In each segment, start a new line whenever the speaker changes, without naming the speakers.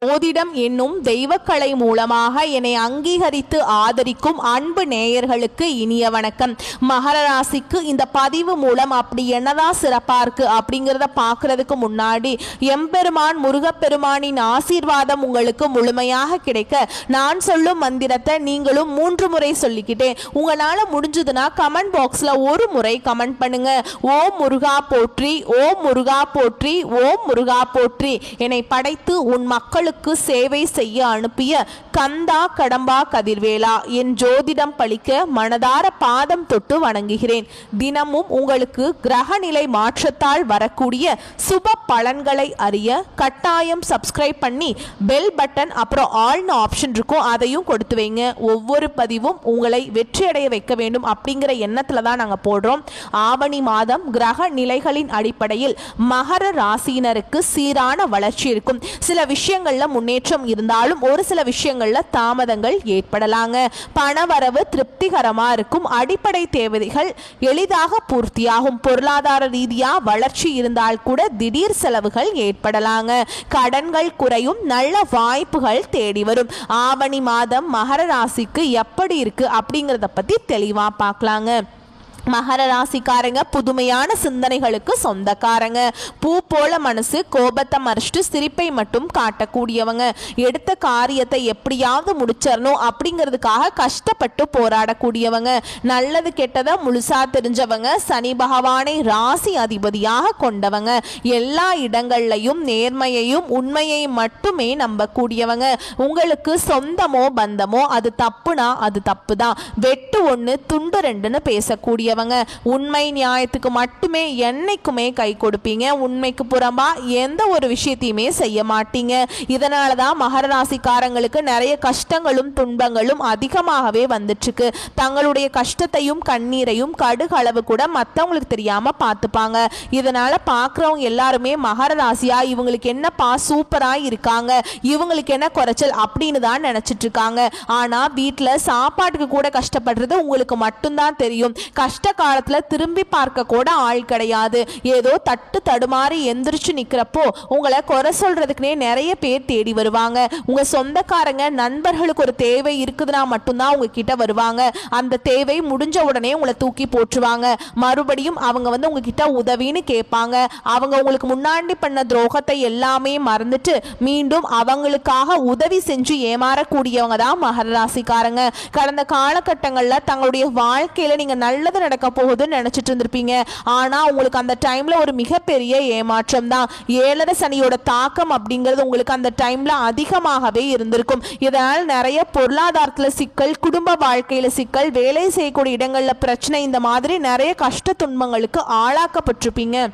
ஜோதிடம் என்னும் தெய்வக்கலை மூலமாக என்னை அங்கீகரித்து ஆதரிக்கும் அன்பு நேயர்களுக்கு இனிய வணக்கம். மகர ராசிக்கு இந்த பதிவு மூலம் அப்படி என்னதான் சிறப்பா இருக்கு அப்படிங்கிறத பார்க்கறதுக்கு முன்னாடி எம்பெருமான் முருகப்பெருமானின் ஆசீர்வாதம் உங்களுக்கு முழுமையாக கிடைக்க நான் சொல்லும் மந்திரத்தை நீங்களும் 3 முறை சொல்லிக்கிட்டேன். உங்களால முடிஞ்சதுன்னா கமெண்ட் பாக்ஸ்ல ஒரு முறை கமெண்ட் பண்ணுங்க. ஓம் முருகா போற்றி, ஓம் முருகா போற்றி, ஓம் முருகா போற்றி. என்னை படைத்து உன் மக்களுக்கு சேவை செய்ய அனுப்பிய கந்தா கடம்பா கதிர்வேலா, என் ஜோதிடம் பழிக்க மனதார பாதம் தொட்டு வணங்குகிறேன். தினமும் உங்களுக்கு கிரக நிலை மாற்றத்தால் வரக்கூடிய சுப பலன்களை அறிய கட்டாயம் சப்ஸ்கிரைப் பண்ணி பெல் பட்டன் அப்புறம் ஆல்னு ஆப்ஷன் இருக்கும், அதையும் கொடுத்து வைங்க. ஒவ்வொரு பதிவும் உங்களை வெற்றியடைய வைக்க வேண்டும் அப்படிங்கிற எண்ணத்துல தான் நாங்கள் போடுறோம். ஆவணி மாதம் கிரக நிலைகளின் அடிப்படையில் மகர ராசியினருக்கு சீரான வளர்ச்சி இருக்கும். சில விஷயங்கள்ல முன்னேற்றம் இருந்தாலும் ஒரு சில விஷயங்கள்ல தாமதங்கள் ஏற்படலாங்க. பணவரவு திருப்திகரமா இருக்கும். அடிப்படை தேவைகள் எளிதாக பூர்த்தியாகும். பொருளாதார ரீதியா வளர்ச்சி இருந்தால் கூட திடீர் செலவுகள் ஏற்படலாங்க. கடன்கள் குறையும். நல்ல வாய்ப்புகள் தேடி வரும். ஆவணி மாதம் மகர ராசிக்கு எப்படி இருக்கு அப்படிங்கறத பத்தி தெளிவா பார்க்கலாங்க. மகர ராசிக்காரங்க புதுமையான சிந்தனைகளுக்கு சொந்தக்காரங்க. பூ போல மனசு, கோபத்தை மறைச்சிட்டு சிரிப்பை மட்டும் காட்டக்கூடியவங்க. எடுத்த காரியத்தை எப்படியாவது முடிச்சிடணும் அப்படிங்கிறதுக்காக கஷ்டப்பட்டு போராடக்கூடியவங்க. நல்லது கெட்டதை முழுசா தெரிஞ்சவங்க. சனி பகவானை ராசி அதிபதியாக கொண்டவங்க. எல்லா இடங்கள்லையும் நேர்மையையும் உண்மையையும் மட்டுமே நம்பக்கூடியவங்க. உங்களுக்கு சொந்தமோ பந்தமோ அது தப்புனா அது தப்பு தான். வெட்டு 1 துண்டு 2ன்னு பேசக்கூடிய உண்மை நியாயத்துக்கு மட்டுமே என்னைக்குமே கை கொடுப்பீங்க. உண்மைக்கு புறம்பா எந்த ஒரு விஷயத்தையுமே செய்ய மாட்டீங்க. இதனாலதான் மகர ராசிக்காரங்களுக்கு நிறைய கஷ்டங்களும் துன்பங்களும் அதிகமாகவே வந்துட்டு இருக்கு. தங்களுடைய கஷ்டத்தையும் கண்ணீரையும் கடுகளவு கூட மற்றவங்களுக்கு தெரியாம பார்த்துப்பாங்க. இதனால பார்க்குறவங்க எல்லாருமே மகர ராசியா இவங்களுக்கு என்னப்பா சூப்பரா இருக்காங்க, இவங்களுக்கு என்ன குறைச்சல் அப்படின்னு தான் நினைச்சிட்டு இருக்காங்க. ஆனா வீட்டுல சாப்பாட்டுக்கு கூட கஷ்டப்படுறது உங்களுக்கு மட்டும்தான் தெரியும். கஷ்ட காலத்துல திரும்பி பார்க்க கூட ஆள் கிடையாது. ஏதோ தட்டு தடுமாறி எந்திரிச்சு நிக்கிறப்போ உங்களை குறை சொல்றதுக்குனே நிறைய பேர் தேடி வருவாங்க. உங்க சொந்தக்காரங்க நண்பர்களுக்கு ஒரு தேவை இருக்குதுன்னா மட்டும்தான் உங்ககிட்ட வருவாங்க. அந்த தேவை முடிஞ்ச உடனே உங்களை தூக்கி போட்டுருவாங்க. மறுபடியும் அவங்க உங்ககிட்ட உதவின்னு கேட்பாங்க. அவங்க உங்களுக்கு முன்னாடி பண்ண துரோகத்தை எல்லாமே மறந்துட்டு மீண்டும் அவங்களுக்காக உதவி செஞ்சு ஏமாறக்கூடியவங்க தான் மகர ராசிக்காரங்க. கடந்த காலகட்டங்கள்ல தங்களுடைய வாழ்க்கையில நீங்க நல்லது நடக்க போகுதுன்னு நினைச்சிட்டு இருந்திருப்பீங்க. ஆனா உங்களுக்கு அந்த டைம்ல ஒரு மிகப்பெரிய ஏமாற்றம் தான். 7 சனியோட தாக்கம் அப்படிங்கிறது உங்களுக்கு அந்த டைம்ல அதிகமாகவே இருந்திருக்கும். இதனால் நிறைய பொருளாதாரத்துல சிக்கல், குடும்ப வாழ்க்கையில சிக்கல், வேலை செய்யக்கூடிய இடங்கள்ல பிரச்சனை, இந்த மாதிரி நிறைய கஷ்ட துன்பங்களுக்கு ஆளாக்கப்பட்டிருப்பீங்க.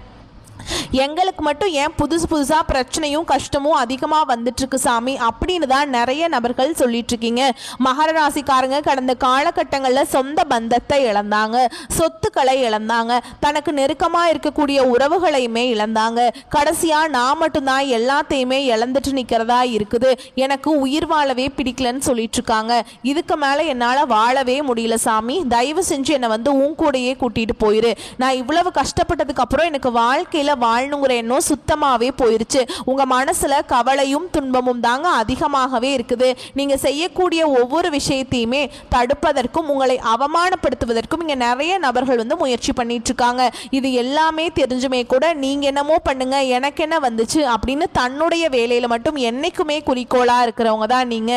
எங்களுக்கு மட்டும் ஏன் புதுசா பிரச்சனையும் கஷ்டமும் அதிகமாக வந்துட்டு இருக்கு சாமி அப்படின்னு தான் நிறைய நபர்கள் சொல்லிட்டு இருக்கீங்க. மகர ராசிக்காரங்க கடந்த காலகட்டங்களில் சொந்த பந்தத்தை இழந்தாங்க, சொத்துக்களை இழந்தாங்க, தனக்கு நெருக்கமாக இருக்கக்கூடிய உறவுகளையுமே இழந்தாங்க. கடைசியா நான் மட்டும்தான் எல்லாத்தையுமே இழந்துட்டு நிற்கிறதா இருக்குது, எனக்கு உயிர் வாழவே பிடிக்கலன்னு சொல்லிட்டு இருக்காங்க. இதுக்கு மேலே என்னால் வாழவே முடியல சாமி, தயவு செஞ்சு என்னை உன் கூடையே கூட்டிட்டு போயிரு. நான் இவ்வளவு கஷ்டப்பட்டதுக்கு அப்புறம் எனக்கு வாழ்க்கையில் வாழணுங்கிற எண்ணம் சுத்தமாவே போயிருச்சு. உங்க மனசுல கவலையும் துன்பமும் தாங்க அதிகமாகவே இருக்குது. நீங்க செய்யக்கூடிய ஒவ்வொரு விஷயத்தையுமே தடுப்பதற்கும் உங்களை அவமானப்படுத்துவதற்கும் இங்க நிறைய நபர்கள் முயற்சி பண்ணிட்டு இருக்காங்க. இது எல்லாமே தெரிஞ்சுமே கூட நீங்க என்னமோ பண்ணுங்க, எனக்கு என்ன வந்துச்சு அப்படின்னு தன்னுடைய வேலையில மட்டும் என்னைக்குமே குறிக்கோளா இருக்கிறவங்க தான் நீங்க.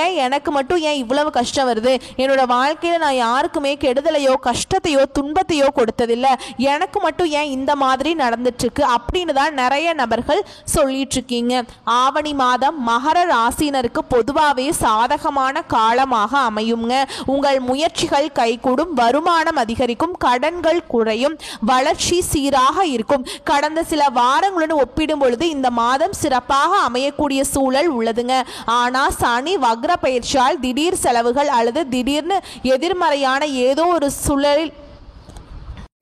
ஏன் எனக்கு மட்டும் ஏன் இவ்வளவு கஷ்டம் வருது, என்னோட வாழ்க்கையில நான் யாருக்குமே கெடுதலையோ கஷ்டத்தையோ துன்பத்தையோ கொடுத்ததில்லை, எனக்கு மட்டும் ஏன் இந்த மாதிரி நடந்துட்டு அப்படின்னு தான் நிறைய நபர்கள் சொல்லிட்டு இருக்கீங்க. ஆவணி மாதம் மகர ராசினருக்கு பொதுவாகவே சாதகமான காலமாக அமையுங்க. உங்கள் முயற்சிகள் கைகூடும், வருமானம் அதிகரிக்கும், கடன்கள் குறையும், வளர்ச்சி சீராக இருக்கும். கடந்த சில வாரங்களுடன் ஒப்பிடும் பொழுது இந்த மாதம் சிறப்பாக அமையக்கூடிய சூழல் உள்ளதுங்க. ஆனா சனி வக்ர பயிற்சியால் திடீர் செலவுகள் அல்லது திடீர்னு எதிர்மறையான ஏதோ ஒரு சூழலில்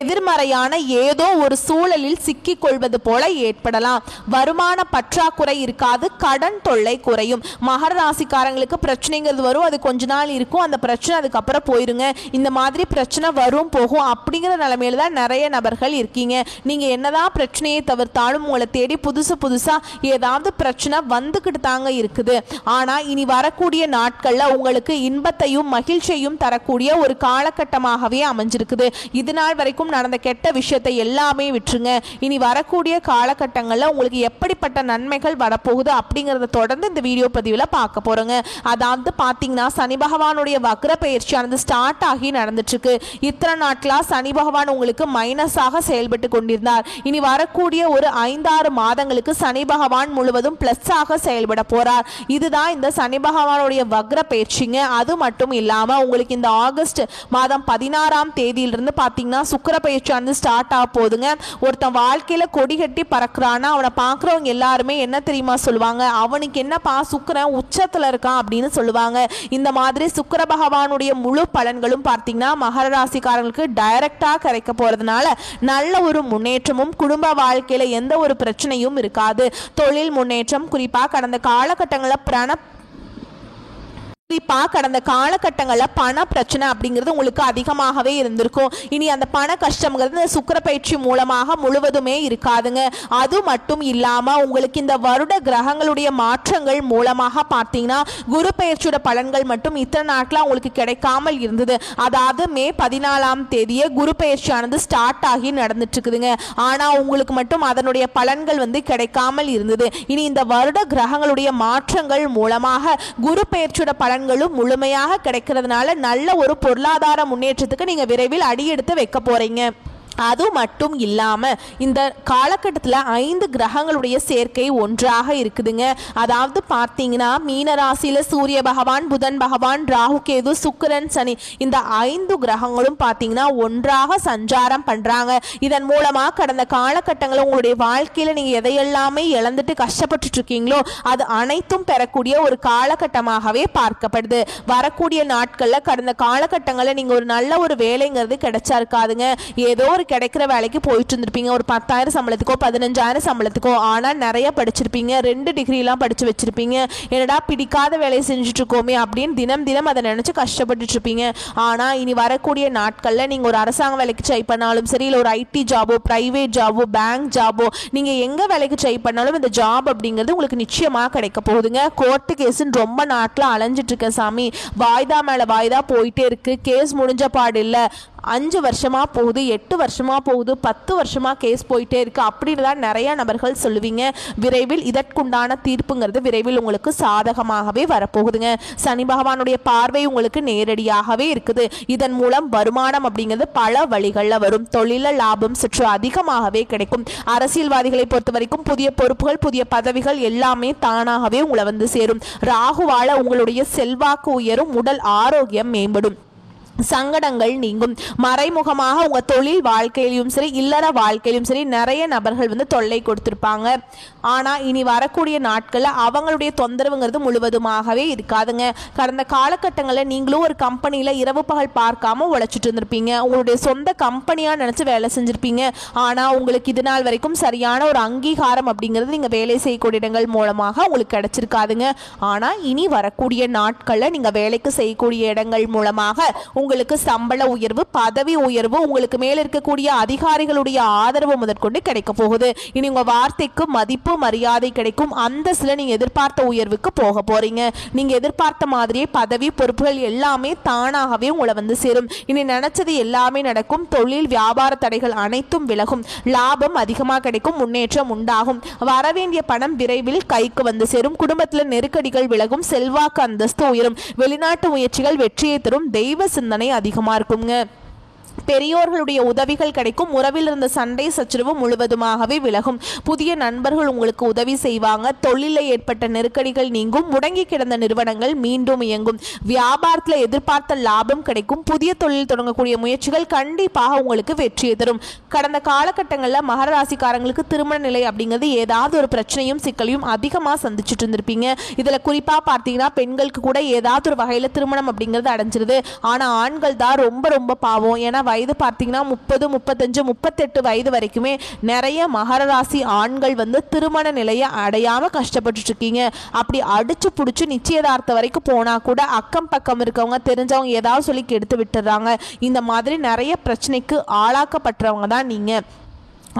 எதிர்மறையான ஏதோ ஒரு சூழலில் சிக்கிக் கொள்வது போல ஏற்படலாம். வருமான பற்றாக்குறை இருக்காது, கடன் தொல்லை குறையும். மகர ராசிக்காரங்களுக்கு பிரச்சனைங்கிறது வரும், அது கொஞ்ச நாள் இருக்கும், அந்த பிரச்சனை அதுக்கப்புறம் போயிருங்க. இந்த மாதிரி பிரச்சனை வரும் போகும் அப்படிங்கிற நிலைமையில தான் நிறைய நபர்கள் இருக்கீங்க. நீங்கள் என்னதான் பிரச்சனையை தவிர்த்தாலும் உங்களை தேடி புதுசாக ஏதாவது பிரச்சனை வந்துக்கிட்டு தாங்க இருக்குது. ஆனால் இனி வரக்கூடிய நாட்களில் உங்களுக்கு இன்பத்தையும் மகிழ்ச்சியையும் தரக்கூடிய ஒரு காலகட்டமாகவே அமைஞ்சிருக்குது. இது நாள் வரைக்கும் நடந்த கெட்ட விஷயத்தை எல்லாமே விட்டுருங்க. இனி வரக்கூடிய காலகட்டங்களில் உங்களுக்கு எப்படிப்பட்ட நன்மைகள் வரப்போகுது அப்படிங்கிறத தொடர்ந்து இந்த வீடியோ பதிவில் பார்க்க போறோங்க. அதாவது பார்த்தீங்கன்னா சனி பகவானுடைய வக்ர பயிற்சியானது ஸ்டார்ட் ஆகி நடந்துட்டு இருக்கு. இத்தனை நாட்களா சனி பகவான் உங்களுக்கு மைனஸாக செயல்பட்டு கொண்டிருந்தார். இனி வரக்கூடிய ஒரு 5-6 மாதங்களுக்கு சனி பகவான் முழுவதும் பிளஸ் ஆக செயல்பட போறார். இதுதான் இந்த சனி பகவானுடைய வக்ர பயிற்சிங்க. அது மட்டும் இல்லாம உங்களுக்கு இந்த ஆகஸ்ட் மாதம் 16ஆம் தேதியிலிருந்து பார்த்தீங்கன்னா சுக்கிர பயிற்சியானது ஸ்டார்ட் ஆக போகுதுங்க. ஒருத்தன் வாழ்க்கையில கொடி கட்டி பறக்குறான்னா அவனை பார்க்குறவங்க எல்லாருமே என்ன தெரியுமா சொல்லுவாங்க, அவனுக்கு என்னப்பா சுக்கிரன் உச்சத்துல இருக்கான் அப்படின்னு சொல்லுவாங்க. இந்த மாதிரி சுக்கிர பகவானுடைய முழு பலன்களும் பார்த்தீங்கன்னா மகர ராசிக்காரங்களுக்கு டைரக்டா கிடைக்க போறதுனால நல்ல ஒரு முன்னேற்றமும், குடும்ப வாழ்க்கையில எந்த ஒரு பிரச்சனையும் இருக்காது. தொழில் முன்னேற்றம், குறிப்பா கடந்த காலகட்டங்களில் கடந்த காலகட்டங்களில் பண பிரச்சனை அப்படிங்கிறது உங்களுக்கு அதிகமாகவே இருந்திருக்கும். இனி அந்த பண கஷ்டம்ங்கிறது சுக்கிர பயிற்சி மூலமாக முழுவதுமே இருக்காதுங்க. அது மட்டும் இல்லாமல் உங்களுக்கு இந்த வருட கிரகங்களுடைய மாற்றங்கள் மூலமாக பார்த்தீங்கன்னா குரு பயிற்சியோட பலன்கள் மட்டும் இத்தனை நாட்கள் உங்களுக்கு கிடைக்காமல் இருந்தது. அதாவது மே 14ஆம் தேதியே குரு பயிற்சியானது ஸ்டார்ட் ஆகி நடந்துட்டு இருக்குதுங்க. ஆனால் உங்களுக்கு மட்டும் அதனுடைய பலன்கள் கிடைக்காமல் இருந்தது. இனி இந்த வருட கிரகங்களுடைய மாற்றங்கள் மூலமாக குரு பயிற்சியோட முழுமையாக கிடைக்கிறதுனால நல்ல ஒரு பொருளாதார முன்னேற்றத்துக்கு நீங்க விரைவில் அடியெடுத்து வைக்க போறீங்க. அது மட்டும் இல்லாமல் இந்த காலகட்டத்தில் 5 கிரகங்களுடைய சேர்க்கை ஒன்றாக இருக்குதுங்க. அதாவது பார்த்தீங்கன்னா மீனராசியில் சூரிய பகவான், புதன் பகவான், ராகு கேது, சுக்கிரன், சனி இந்த 5 கிரகங்களும் பார்த்தீங்கன்னா ஒன்றாக சஞ்சாரம் பண்ணுறாங்க. இதன் மூலமாக கடந்த காலகட்டங்களில் உங்களுடைய வாழ்க்கையில் நீங்கள் எதையெல்லாமே இழந்துட்டு கஷ்டப்பட்டு இருக்கீங்களோ அது அனைத்தும் பெறக்கூடிய ஒரு காலகட்டமாகவே பார்க்கப்படுது. வரக்கூடிய நாட்களில் கடந்த காலகட்டங்களில் நீங்கள் ஒரு நல்ல ஒரு வேலைங்கிறது கிடைச்சா இருக்காதுங்க. ஏதோ ஒரு கிடைக்கிற வேலைக்கு போயிட்டு இருந்திருப்பீங்க, ஒரு 10,000 சம்பளத்துக்கோ 15,000 சம்பளத்துக்கோ. ஆனால் நிறைய படிச்சிருப்பீங்க, 2 டிகிரிலாம் படிச்சு வச்சிருப்பீங்க. என்னடா பிடிக்காத வேலையை செஞ்சுட்டு இருக்கோமே அப்படின்னு தினம் அதை நினைச்சு கஷ்டப்பட்டு இருப்பீங்க. ஆனால் இனி வரக்கூடிய நாட்களில் நீங்கள் ஒரு அரசாங்க வேலைக்கு ட்ரை பண்ணாலும் சரி, இல்லை ஒரு ஐடி ஜாபோ, பிரைவேட் ஜாபோ, பேங்க் ஜாபோ, நீங்கள் எங்கே வேலைக்கு ட்ரை பண்ணாலும் இந்த ஜாப் அப்படிங்கிறது உங்களுக்கு நிச்சயமாக கிடைக்க போகுதுங்க. கோர்ட்டு கேஸுன்னு ரொம்ப நாட்கள் அலைஞ்சிட்டு இருக்க சாமி, வாய்தா மேலே வாய்தா போயிட்டே இருக்கு, கேஸ் முடிஞ்ச பாடு இல்லை, 5 வருஷமாக போகுது, 8 வருஷமாக போகுது, 10 வருஷமாக கேஸ் போயிட்டே இருக்குது அப்படின்னு தான் நிறைய நபர்கள் சொல்லுவீங்க. விரைவில் இதற்குண்டான தீர்ப்புங்கிறது விரைவில் உங்களுக்கு சாதகமாகவே வரப்போகுதுங்க. சனி பகவானுடைய பார்வை உங்களுக்கு நேரடியாகவே இருக்குது. இதன் மூலம் வருமானம் அப்படிங்கிறது பல வழிகளில் வரும். தொழில லாபம் சற்று அதிகமாகவே கிடைக்கும். அரசியல்வாதிகளை பொறுத்த வரைக்கும் புதிய பொறுப்புகள், புதிய பதவிகள் எல்லாமே தானாகவே உங்களை சேரும். ராகுவால உங்களுடைய செல்வாக்கு உயரும், உடல் ஆரோக்கியம் மேம்படும், சங்கடங்கள் நீங்கும். மறைமுகமாக உங்க தொழில் வாழ்க்கையிலும் சரி, இல்லற வாழ்க்கையிலும் சரி நிறைய நபர்கள் தொல்லை கொடுத்திருப்பாங்க. ஆனா இனி வரக்கூடிய நாட்கள்ல அவங்களுடைய தொந்தரவுங்கிறது முழுவதுமாகவே இருக்காதுங்க. கடந்த காலகட்டங்களில் நீங்களும் ஒரு கம்பெனியில இரவு பகல் பார்க்காம உழைச்சிட்டு இருந்திருப்பீங்க, உங்களுடைய சொந்த கம்பெனியா நினைச்சு வேலை செஞ்சிருப்பீங்க. ஆனா உங்களுக்கு இது நாள் வரைக்கும் சரியான ஒரு அங்கீகாரம் அப்படிங்கிறது நீங்க வேலை செய்யக்கூடிய இடங்கள் மூலமாக உங்களுக்கு கிடைச்சிருக்காதுங்க. ஆனா இனி வரக்கூடிய நாட்கள்ல நீங்க வேலைக்கு செய்யக்கூடிய இடங்கள் மூலமாக உங்களுக்கு சம்பள உயர்வு, பதவி உயர்வு, உங்களுக்கு மேல இருக்கக்கூடிய அதிகாரிகளுடைய ஆதரவு முதற்கொண்டு கிடைக்க போகுது. இனி உங்க வார்த்தைக்கு மதிப்பு மரியாதை கிடைக்கும். அந்த சில நீங்க எதிர்பார்த்த உயர்வுக்கு போக போறீங்க. நீங்க எதிர்பார்த்த மாதிரியே பதவி பொறுப்புகள் எல்லாமே தானாகவே உங்களை சேரும். இனி நினைச்சது எல்லாமே நடக்கும். தொழில் வியாபார தடைகள் அனைத்தும் விலகும், லாபம் அதிகமாக கிடைக்கும், முன்னேற்றம் உண்டாகும். வரவேண்டிய பணம் விரைவில் கைக்கு சேரும். குடும்பத்தில் நெருக்கடிகள் விலகும், செல்வாக்கு அந்தஸ்து உயரும். வெளிநாட்டு முயற்சிகள் வெற்றியை தரும். தெய்வ சிந்தனை அதிகமா இருக்குங்க. பெரியோர்களுடைய உதவிகள் கிடைக்கும். உறவில் இருந்த சண்டை சச்சரவு முழுவதுமாகவே விலகும். புதிய நண்பர்கள் உங்களுக்கு உதவி செய்வாங்க. தொழிலில் ஏற்பட்ட நெருக்கடிகள் நீங்கும். முடங்கி கிடந்த நிறுவனங்கள் மீண்டும் இயங்கும். வியாபாரத்தில் எதிர்பார்த்த லாபம் கிடைக்கும். புதிய தொழில் தொடங்கக்கூடிய முயற்சிகள் கண்டிப்பாக உங்களுக்கு வெற்றியை தரும். கடந்த காலகட்டங்களில் மகர ராசிக்காரங்களுக்கு திருமண நிலை அப்படிங்கிறது ஏதாவது ஒரு பிரச்சனையும் சிக்கலையும் அதிகமாக சந்திச்சுட்டு இருந்திருப்பீங்க. இதில் குறிப்பாக பார்த்தீங்கன்னா பெண்களுக்கு கூட ஏதாவது ஒரு வகையில் திருமணம் அப்படிங்கிறது அடைஞ்சிருது. ஆனால் ஆண்கள் தான் ரொம்ப ரொம்ப பாவம். ஏன்னா வயது பார்த்தீங்கன்னா 30, 35, 38 வயது வரைக்குமே நிறைய மகர ராசி ஆண்கள் வந்து திருமண நிலையை அடையாம கஷ்டப்பட்டு இருக்கீங்க. அப்படி அடிச்சு புடிச்சு நிச்சயதார்த்தம் வரைக்கும் போனா கூட அக்கம் பக்கம் இருக்கவங்க தெரிஞ்சவங்க ஏதாவது சொல்லி கெடுத்து விட்டுறாங்க. இந்த மாதிரி நிறைய பிரச்சனைக்கு ஆளாக்கப்பட்டவங்க தான் நீங்க.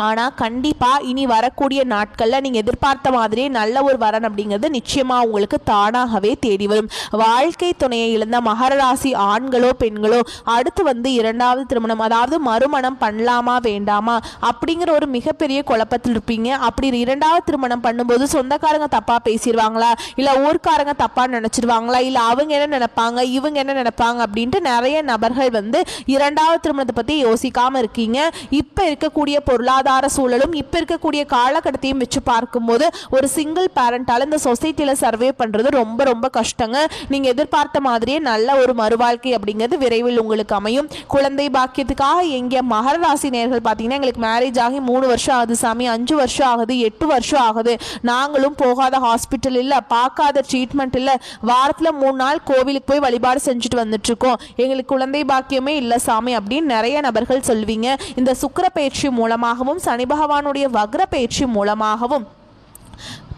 ஆனால் கண்டிப்பாக இனி வரக்கூடிய நாட்களில் நீங்கள் எதிர்பார்த்த மாதிரியே நல்ல ஒரு வரன் அப்படிங்கிறது நிச்சயமாக உங்களுக்கு தானாகவே தேடி வரும். வாழ்க்கை துணையை இழந்த மகர ராசி ஆண்களோ பெண்களோ அடுத்து வந்து இரண்டாவது திருமணம், அதாவது மறுமணம் பண்ணலாமா வேண்டாமா அப்படிங்கிற ஒரு மிகப்பெரிய குழப்பத்தில் இருப்பீங்க. அப்படி இரண்டாவது திருமணம் பண்ணும்போது சொந்தக்காரங்க தப்பாக பேசிடுவாங்களா, இல்லை ஊர்க்காரங்க தப்பாக நினச்சிடுவாங்களா, இல்லை அவங்க என்ன நினைப்பாங்க இவங்க என்ன நினைப்பாங்க அப்படின்ட்டு நிறைய நபர்கள் வந்து இரண்டாவது திருமணத்தை பற்றி யோசிக்காமல் இருக்கீங்க. இப்போ இருக்கக்கூடிய பொருளாதார சூழலும் இப்ப இருக்கக்கூடிய காலகட்டத்தையும் வச்சு பார்க்கும்போது ஒரு சிங்கிள் பேரண்டால இந்த சொசைட்டில சர்வே பண்றது ரொம்ப ரொம்ப கஷ்டங்க. நீங்க எதிர்பார்த்த மாதிரியே நல்ல ஒரு மறுவாழ்க்கை அப்படிங்கிறது விரைவில் உங்களுக்கு அமையும். குழந்தை பாக்கியத்துக்காக எங்க மகர ராசி நேயர்கள் பாத்தீங்கன்னா எங்களுக்கு மேரேஜ் ஆகி 3 வருஷம் ஆகுது சாமி, 5 வருஷம் ஆகுது, 8 வருஷம் ஆகுது, நாங்களும் போகாத ஹாஸ்பிட்டல் இல்ல, பார்க்காத ட்ரீட்மெண்ட் இல்ல, வாரத்துல 3 நாள் கோவிலுக்கு போய் வழிபாடு செஞ்சுட்டு வந்துட்டு இருக்கோம், எங்களுக்கு குழந்தை பாக்கியமே இல்ல சாமி அப்படின்னு நிறைய நபர்கள் சொல்வீங்க. இந்த சுக்கிர பயிற்சி மூலமாகவும் சனி பகவானுடைய வக்ர பயிற்சி மூலமாகவும்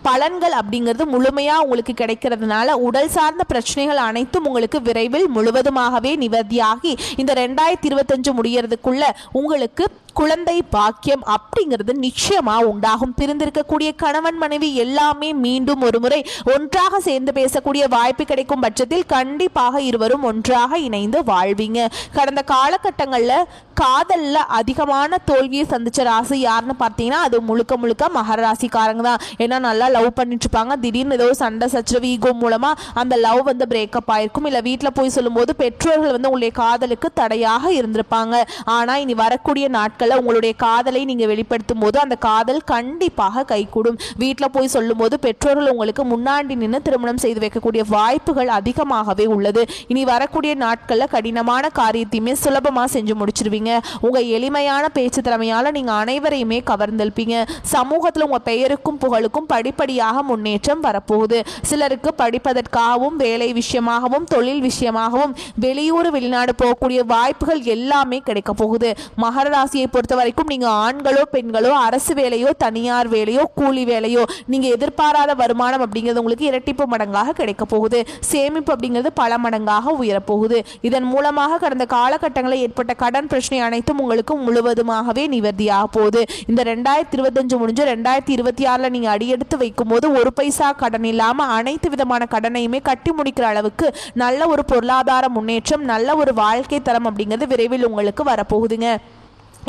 பலன்கள் அப்படிங்கிறது முழுமையா உங்களுக்கு கிடைக்கிறதுனால உடல் சார்ந்த பிரச்சனைகள் அனைத்தும் உங்களுக்கு விரைவில் முழுவதுமாகவே நிவர்த்தியாகி இந்த 2025 முடியறதுக்குள்ள உங்களுக்கு குழந்தை பாக்கியம் அப்படிங்கிறது நிச்சயமா உண்டாகும். பிரிந்திருக்கக்கூடிய கணவன் மனைவி எல்லாமே மீண்டும் ஒரு முறை ஒன்றாக சேர்ந்து பேசக்கூடிய வாய்ப்பு கிடைக்கும் பட்சத்தில் கண்டிப்பாக இருவரும் ஒன்றாக இணைந்து வாழ்வீங்க. கடந்த காலகட்டங்கள்ல காதல்ல அதிகமான தோல்வியை சந்திச்ச ராசி யாருன்னு பார்த்தீங்கன்னா அது முழுக்க முழுக்க மகர ராசிக்காரங்க தான். ஏன்னா நல்லா லவ் பண்ணிட்டு இருப்பாங்க, திடீர்னு ஏதோ சண்டை சச்சரவு ஈகோ மூலமா அந்த லவ் வந்து பிரேக்கப் ஆயிருக்கும். இல்லை வீட்டில் போய் சொல்லும்போது பெற்றோர்கள் வந்து உங்களுடைய காதலுக்கு தடையாக இருந்திருப்பாங்க. ஆனால் இனி வரக்கூடிய நாட்கள் உங்களுடைய காதலை நீங்க வெளிப்படுத்தும் போது அந்த காதல் கண்டிப்பாக கைகூடும். வீட்டில் போய் சொல்லும் போது பெற்றோர்கள் உங்களுக்கு முன்னாடி நின்று திருமணம் செய்து வைக்கக்கூடிய வாய்ப்புகள் அதிகமாகவே உள்ளது. இனி வரக்கூடிய நாட்கள்ல கடினமான காரியத்தையுமே சுலபமா செஞ்சு முடிச்சிருவீங்க. உங்க எளிமையான பேச்சு திறமையால நீங்க அனைவரையுமே கவர்ந்திருப்பீங்க. சமூகத்துல உங்க பெயருக்கும் புகழுக்கும் படிப்படியாக முன்னேற்றம் வரப்போகுது. சிலருக்கு படிப்பதற்காகவும் வேலை விஷயமாகவும் தொழில் விஷயமாகவும் வெளியூர் வெளிநாடு போகக்கூடிய வாய்ப்புகள் எல்லாமே கிடைக்க போகுது. மகர ராசியை பொறுத்த வரைக்கும் நீங்க ஆண்களோ பெண்களோ அரசு வேலையோ தனியார் வேலையோ கூலி வேலையோ நீங்க எதிர்பாராத வருமானம் அப்படிங்கிறது உங்களுக்கு இரட்டிப்பு மடங்காக கிடைக்க போகுது. சேமிப்பு அப்படிங்கிறது பல மடங்காக உயரப்போகுது. இதன் மூலமாக கடந்த காலகட்டங்களில் ஏற்பட்ட கடன் பிரச்சனை அனைத்தும் உங்களுக்கு முழுவதுமாகவே நிவர்த்தியாக போகுது. இந்த 2025 முடிஞ்சு 2026 நீங்க அடியெடுத்து வைக்கும் போது ஒரு பைசா கடன் இல்லாம அனைத்து விதமான கடனையுமே கட்டி முடிக்கிற அளவுக்கு நல்ல ஒரு பொருளாதார முன்னேற்றம், நல்ல ஒரு வாழ்க்கை தரம் அப்படிங்கிறது விரைவில் உங்களுக்கு வரப்போகுதுங்க.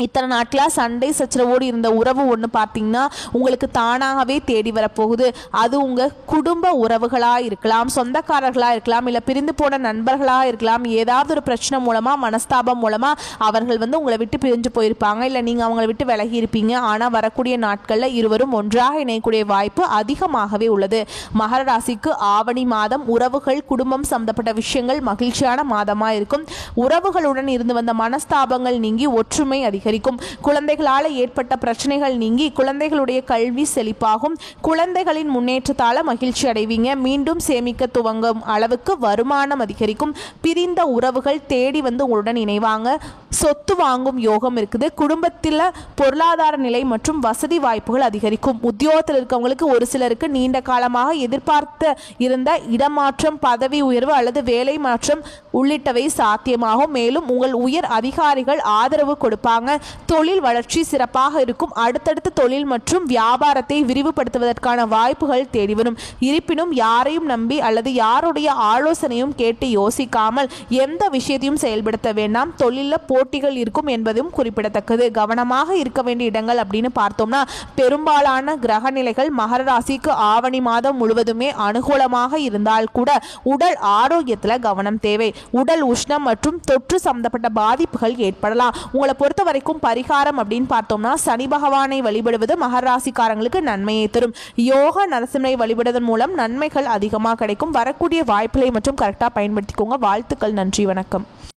இத்தனை நாட்களாக சண்டை சச்சரவோடு இருந்த உறவு ஒன்று பார்த்தீங்கன்னா உங்களுக்கு தானாகவே தேடி வரப்போகுது. அது உங்கள் குடும்ப உறவுகளாக இருக்கலாம், சொந்தக்காரர்களாக இருக்கலாம், இல்லை பிரிந்து போன நண்பர்களாக இருக்கலாம். ஏதாவது ஒரு பிரச்சனை மூலமாக மனஸ்தாபம் மூலமாக அவர்கள் வந்து உங்களை விட்டு பிரிஞ்சு போயிருப்பாங்க, இல்லை நீங்கள் அவங்கள விட்டு விலகி இருப்பீங்க. ஆனால் வரக்கூடிய நாட்களில் இருவரும் ஒன்றாக இணையக்கூடிய வாய்ப்பு அதிகமாகவே உள்ளது. மகர ராசிக்கு ஆவணி மாதம் உறவுகள் குடும்பம் சம்பந்தப்பட்ட விஷயங்கள் மகிழ்ச்சியான மாதமாக இருக்கும். உறவுகளுடன் இருந்து வந்த மனஸ்தாபங்கள் நீங்கி ஒற்றுமை அதிகரிக்கும். குழந்தைகளால் ஏற்பட்ட பிரச்சனைகள் நீங்கி குழந்தைகளுடைய கல்வி செழிப்பாகும். குழந்தைகளின் முன்னேற்றத்தால மகிழ்ச்சி அடைவீங்க. மீண்டும் சேமிக்க துவங்கும் அளவுக்கு வருமானம் அதிகரிக்கும். பிரிந்த உறவுகள் தேடி வந்து உங்களுடன் இணைவாங்க. சொத்து வாங்கும் யோகம் இருக்குது. குடும்பத்தில் பொருளாதார நிலை மற்றும் வசதி வாய்ப்புகள் அதிகரிக்கும். உத்தியோகத்தில் இருக்கவங்களுக்கு ஒரு சிலருக்கு நீண்ட காலமாக எதிர்பார்த்த இருந்த இடமாற்றம், பதவி உயர்வு அல்லது வேலை மாற்றம் உள்ளிட்டவை சாத்தியமாகும். மேலும் உங்கள் உயர் அதிகாரிகள் ஆதரவு கொடுப்பாங்க. தொழில் வளர்ச்சி சிறப்பாக இருக்கும். அடுத்தடுத்த தொழில் மற்றும் வியாபாரத்தை விரிவுபடுத்துவதற்கான வாய்ப்புகள் தேடி வரும். இருப்பினும் யாரையும் நம்பி அல்லது யாருடைய ஆலோசனையும் கேட்டு யோசிக்காமல் எந்த விஷயத்தையும் செயல்படுத்த வேண்டாம். தொழிலில் போட்டிகள் இருக்கும் என்பதும் குறிப்பிடத்தக்கது. கவனமாக இருக்க வேண்டிய இடங்கள் அப்படின்னு பார்த்தோம்னா பெரும்பாலான கிரக நிலைகள் மகர ராசிக்கு ஆவணி மாதம் முழுவதுமே அனுகூலமாக இருந்தால் கூட உடல் ஆரோக்கியத்தில் கவனம் தேவை. உடல் உஷ்ணம் மற்றும் தொற்று சம்பந்தப்பட்ட பாதிப்புகள் ஏற்படலாம். உங்களை பொறுத்த வரைக்கும் பரிகாரம் அப்படின்னு பார்த்தோம்னா சனி பகவானை வழிபடுவது மகர ராசிக்காரங்களுக்கு நன்மையை தரும். யோக நரசிம்மரை வழிபடுவதன் மூலம் நன்மைகள் அதிகமாக கிடைக்கும். வரக்கூடிய வாய்ப்புகளை மற்றும் கரெக்டாக பயன்படுத்திக்கோங்க. வாழ்த்துக்கள். நன்றி, வணக்கம்.